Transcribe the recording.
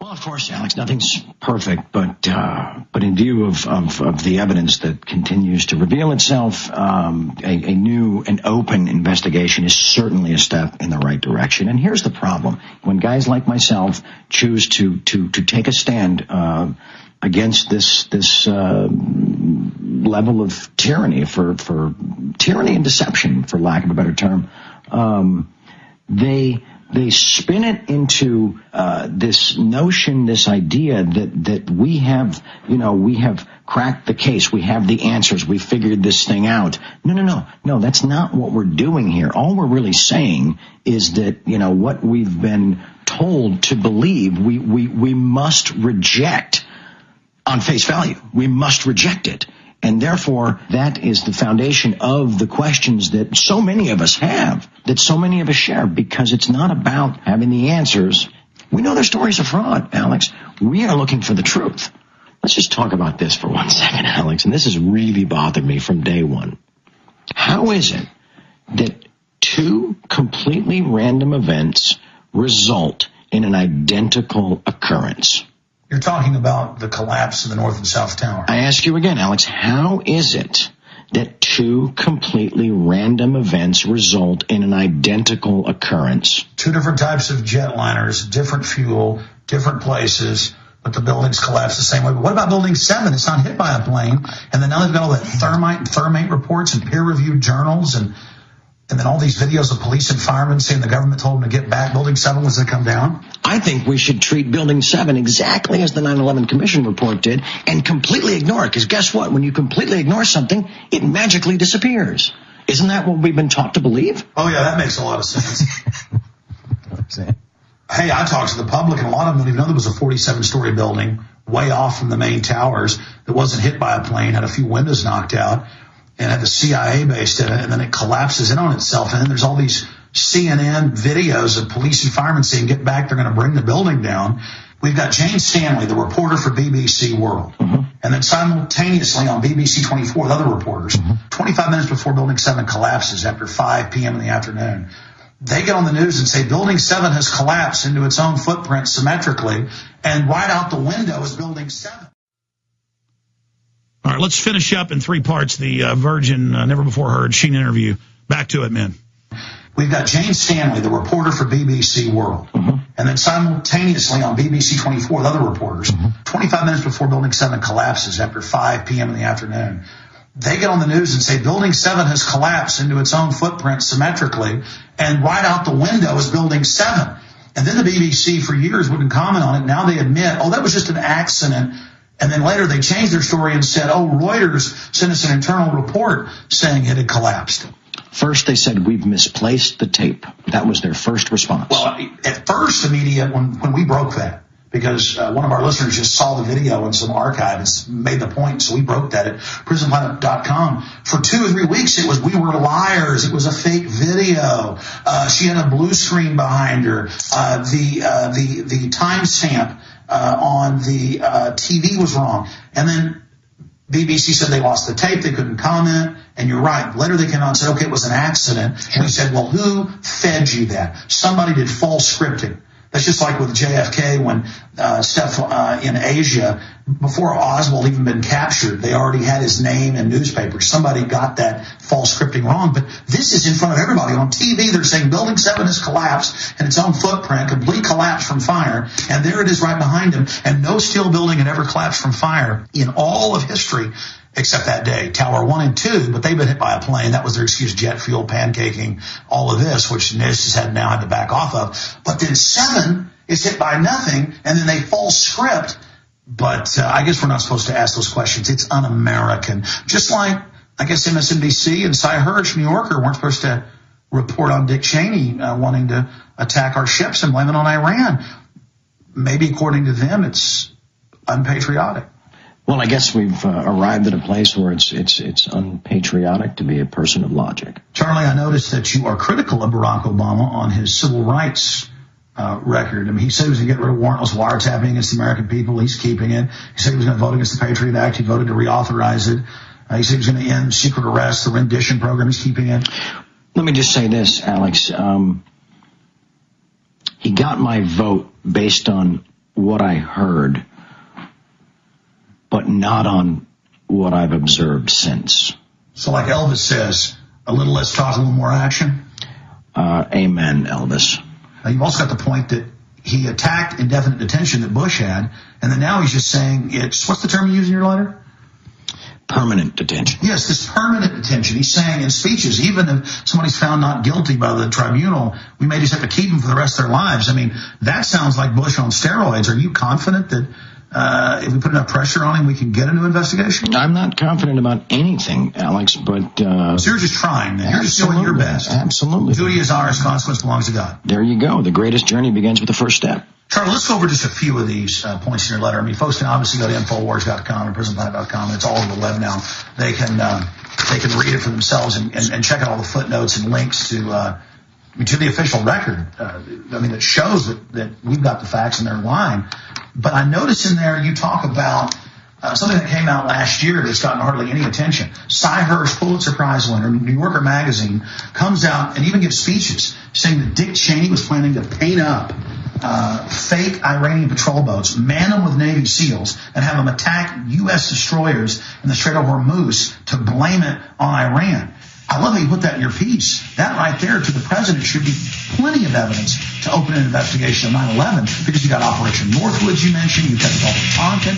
Well, of course, Alex, nothing's perfect, but in view of the evidence that continues to reveal itself, a new and open investigation is certainly a step in the right direction. And here's the problem. When guys like myself choose to take a stand against this level of tyranny, for tyranny and deception, for lack of a better term, they spin it into this notion, this idea that we have cracked the case, we have the answers, we figured this thing out. No, that's not what we're doing here. All we're really saying is that, what we've been told to believe, we must reject on face value. We must reject it. And therefore, that is the foundation of the questions that so many of us have, that so many of us share, because it's not about having the answers. We know their stories are fraud, Alex. We are looking for the truth. Let's just talk about this for 1 second, Alex, and this has really bothered me from day one. How is it that two completely random events result in an identical occurrence? You're talking about the collapse of the North and South Tower. I ask you again, Alex, how is it that two completely random events result in an identical occurrence? Two different types of jetliners, different fuel, different places, but the buildings collapse the same way. But what about Building 7? It's not hit by a plane. And then now they've got all that thermite and thermate reports and peer-reviewed journals and then all these videos of police and firemen saying the government told them to get back. Building 7 was to come down. I think we should treat Building 7 exactly as the 9/11 Commission report did and completely ignore it. Because guess what? When you completely ignore something, it magically disappears. Isn't that what we've been taught to believe? Oh, yeah, that makes a lot of sense. Hey, I talked to the public, and a lot of them don't even know there was a 47-story building way off from the main towers that wasn't hit by a plane, had a few windows knocked out, and had the CIA based in it, and then it collapses in on itself. And then there's all these CNN videos of police and firemen saying, get back, they're going to bring the building down. We've got Jane Stanley, the reporter for BBC World. Mm-hmm. And then simultaneously on BBC 24, the other reporters, 25 minutes before Building 7 collapses after 5 p.m. in the afternoon, they get on the news and say Building 7 has collapsed into its own footprint symmetrically, and right out the window is Building 7. All right, let's finish up in 3 parts the Virgin Never Before Heard Sheen interview. Back to it, man. We've got Jane Stanley, the reporter for BBC World. Mm-hmm. And then simultaneously on BBC 24, the other reporters, 25 minutes before Building 7 collapses after 5 p.m. in the afternoon, they get on the news and say Building 7 has collapsed into its own footprint symmetrically, and right out the window is Building 7. And then the BBC for years wouldn't comment on it. Now they admit, that was just an accident. And then later they changed their story and said, Reuters sent us an internal report saying it had collapsed. First, they said, we've misplaced the tape. That was their first response. Well, at first, the media, when we broke that, because one of our listeners just saw the video in some archive and made the point, so we broke that at prisonplanet.com. For 2 or 3 weeks, it was, we were liars. It was a fake video. She had a blue screen behind her. The timestamp on the TV was wrong. And then BBC said they lost the tape, they couldn't comment, and you're right. Later they came out and said, okay, it was an accident. And we said, well, who fed you that? Somebody did false scripting. That's just like with JFK when stuff in Asia, before Oswald even been captured, they already had his name in newspapers. Somebody got that false scripting wrong. But this is in front of everybody. On TV, they're saying Building 7 has collapsed in its own footprint, complete collapse from fire. And there it is right behind them. And no steel building had ever collapsed from fire in all of history, except that day, Tower 1 and 2, but they've been hit by a plane. That was their excuse, jet fuel, pancaking, all of this, which NIST has now had to back off of. But then 7 is hit by nothing, and then they false script. But I guess we're not supposed to ask those questions. It's un-American. Just like, I guess, MSNBC and Cy Hirsch, New Yorker, weren't supposed to report on Dick Cheney wanting to attack our ships and blame it on Iran. Maybe, according to them, it's unpatriotic. Well, I guess we've arrived at a place where it's unpatriotic to be a person of logic. Charlie, I noticed that you are critical of Barack Obama on his civil rights record. I mean, he said he was going to get rid of warrantless wiretapping against the American people. He's keeping it. He said he was going to vote against the Patriot Act. He voted to reauthorize it. He said he was going to end secret arrest, the rendition program. He's keeping it. Let me just say this, Alex. He got my vote based on what I heard, but not on what I've observed since. So like Elvis says, a little less talk, a little more action? Amen, Elvis. Now, you've also got the point that he attacked indefinite detention that Bush had, and then now he's just saying it's, what's the term you use in your letter? Permanent detention. Yes, this permanent detention. He's saying in speeches, even if somebody's found not guilty by the tribunal, we may just have to keep them for the rest of their lives. I mean, that sounds like Bush on steroids. Are you confident that if we put enough pressure on him, we can get a new investigation? I'm not confident about anything, Alex, but... so you're just trying, then. You're just doing your best. Absolutely. Duty is ours, consequence belongs to God. There you go. The greatest journey begins with the first step. Charlie, let's go over just a few of these points in your letter. I mean, folks can obviously go to Infowars.com or PrisonPlanet.com, and it's all over the web now. They can read it for themselves and check out all the footnotes and links to the official record. That shows that we've got the facts and they're lying. But I notice in there you talk about something that came out last year that's gotten hardly any attention. Cy Hirsch, Pulitzer Prize winner, New Yorker magazine, comes out and even gives speeches saying that Dick Cheney was planning to paint up fake Iranian patrol boats, man them with Navy SEALs, and have them attack U.S. destroyers in the Strait of Hormuz to blame it on Iran. I love how you put that in your piece. That right there to the president should be plenty of evidence to open an investigation of 9/11, because you got Operation Northwoods you mentioned, you've got the Gulf of Tonkin,